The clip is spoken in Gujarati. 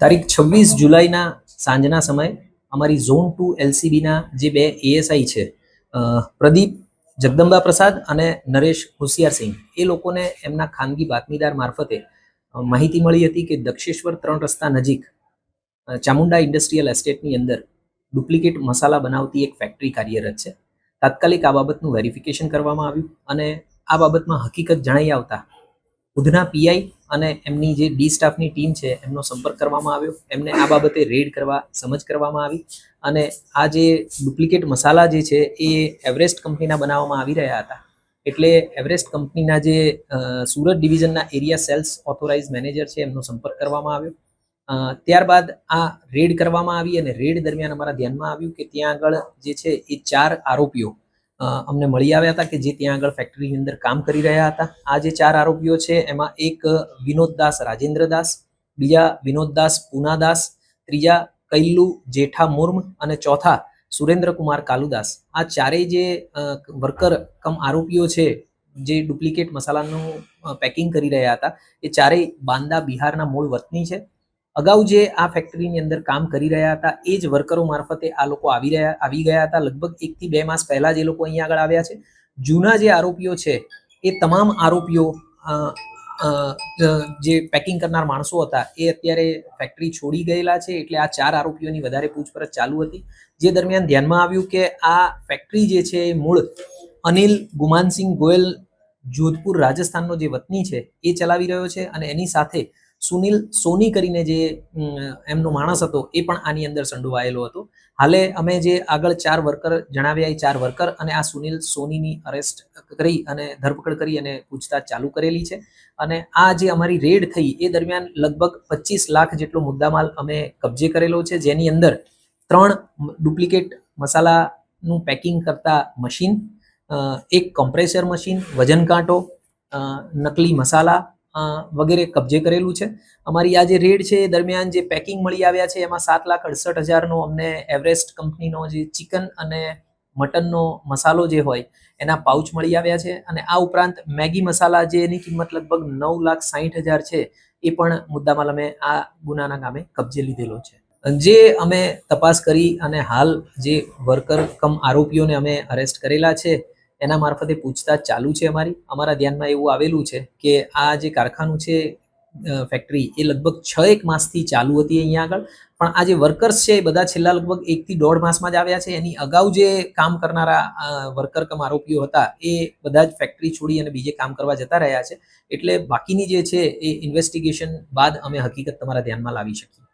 તારીખ 26 જુલાઈના સાંજના સમયે અમારી ઝોન 2 એલસીબીના જે બે એએસઆઈ છે, પ્રદીપ જગદંબા પ્રસાદ અને નરેશ હોશિયારસિંહ, એ લોકોને એમના ખાનગી બાતમીદાર મારફતે માહિતી મળી હતી કે દક્ષેશ્વર 3 રસ્તા નજીક ચામુંડા ઇન્ડસ્ટ્રીયલ એસ્ટેટની અંદર ડુપ્લિકેટ મસાલા બનાવતી એક ફેક્ટરી કાર્યરત છે. તાત્કાલિક આ બાબતનું વેરિફિકેશન કરવામાં આવ્યું અને આ બાબતમાં હકીકત જણાઈ આવતા ઉધના પીઆઈ અને એમની જે ડી સ્ટાફની ટીમ છે એમનો સંપર્ક કરવામાં આવ્યો. એમને આ બાબતે રેડ કરવા સમજ કરવામાં આવી અને આ જે ડુપ્લિકેટ મસાલા જે છે એ એવરેસ્ટ કંપનીના બનાવવામાં આવી રહ્યા હતા. એટલે એવરેસ્ટ કંપનીના જે સુરત ડિવિઝનના એરિયા સેલ્સ ઓથોરાઇઝ મેનેજર છે એમનો સંપર્ક કરવામાં આવ્યો. ત્યારબાદ આ રેડ કરવામાં આવી અને રેડ દરમિયાન અમારા ધ્યાનમાં આવ્યું કે ત્યાં આગળ જે છે એ 4 આરોપીઓ અમને મળી આવ્યા હતા કે જે ત્યાં આગળ ફેક્ટરીની અંદર કામ કરી રહ્યા હતા. આ જે 4 આરોપીઓ છે એમાં એક વિનોદદાસ રાજેન્દ્રદાસ, બીજા વિનોદદાસ પૂનાદાસ, ત્રીજા કૈલ્લુ જેઠા મુર્મ અને ચોથા સુરેન્દ્રકુમાર કાલુદાસ. આ ચારેય જે વર્કર કમ આરોપીઓ છે જે ડુપ્લિકેટ મસાલાનું પેકિંગ કરી રહ્યા હતા એ ચારેય બાંદા બિહારના મૂળ વતની છે. અગાઉ જે આ ફેક્ટરીની અંદર કામ કરી રહ્યા હતા એ જ વર્કરો મારફતે આ લોકો આવી ગયા હતા. લગભગ 1 થી 2 માસ પહેલા જ એ લોકો અહીંયા આગળ આવ્યા છે. જૂના જે આરોપીઓ છે એ તમામ આરોપીઓ જે પેકિંગ કરનાર માણસો હતા એ અત્યારે ફેક્ટરી છોડી ગયેલા છે. એટલે આ 4 આરોપીઓની વધારે પૂછપરછ ચાલુ હતી. જે દરમિયાન ધ્યાનમાં આવ્યું કે આ ફેક્ટરી જે છે એ મૂળ અનિલ ગુમાનસિંહ ગોયલ જોધપુર રાજસ્થાનનો જે વતની છે એ ચલાવી રહ્યો છે અને એની સાથે સુનિલ સોની કરીને જે એમનો માણસ હતો એ પણ આની અંદર સંડોવાયેલો હતો. હાલે અમે જે આગળ 4 વર્કર જણાવ્યા એ 4 વર્કર અને આ સુનિલ સોનીની અરેસ્ટ કરી અને ધરપકડ કરી અને પૂછતાછ ચાલુ કરેલી છે. અને આ જે અમારી રેડ થઈ એ દરમિયાન લગભગ 25 લાખ જેટલો મુદ્દામાલ અમે કબજે કરેલો છે, જેની અંદર 3 ડુપ્લિકેટ મસાલાનું પેકિંગ કરતા મશીન, એક કમ્પ્રેસર મશીન, વજન કાંટો, નકલી મસાલા વગેરે કબજે કરેલું છે. અમારી આ જે રેડ છે એ દરમિયાન જે પેકિંગ મળી આવ્યા છે એમાં 7,68,000નો અમને એવરેસ્ટ કંપનીનો જે ચિકન અને મટનનો મસાલો જે હોય એના પાઉચ મળી આવ્યા છે. અને આ ઉપરાંત મેગી મસાલા જેની કિંમત લગભગ 9,60,000 છે એ પણ મુદ્દામાલ અમે આ ગુનાના કામે કબજે લીધેલો છે. જે અમે તપાસ કરી અને હાલ જે વર્કર કમ આરોપીઓને અમે અરેસ્ટ કરેલા છે એના મારફતે પૂછતાછ ચાલુ છે. અમારા ધ્યાનમાં એવું આવેલું છે કે આ જે કારખાનું છે ફેક્ટરી એ લગભગ 6-1 માસથી ચાલુ હતી અહીંયા આગળ, પણ આ જે વર્કર્સ છે એ બધા છેલ્લા લગભગ 1 થી 1.5 માસમાં જ આવ્યા છે. એની અગાઉ જે કામ કરનારા વર્કર કમ આરોપીઓ હતા એ બધા જ ફેક્ટરી છોડી અને બીજે કામ કરવા જતા રહ્યા છે. એટલે બાકીની જે છે એ ઇન્વેસ્ટિગેશન બાદ અમે હકીકત તમારા ધ્યાનમાં લાવી શકીએ.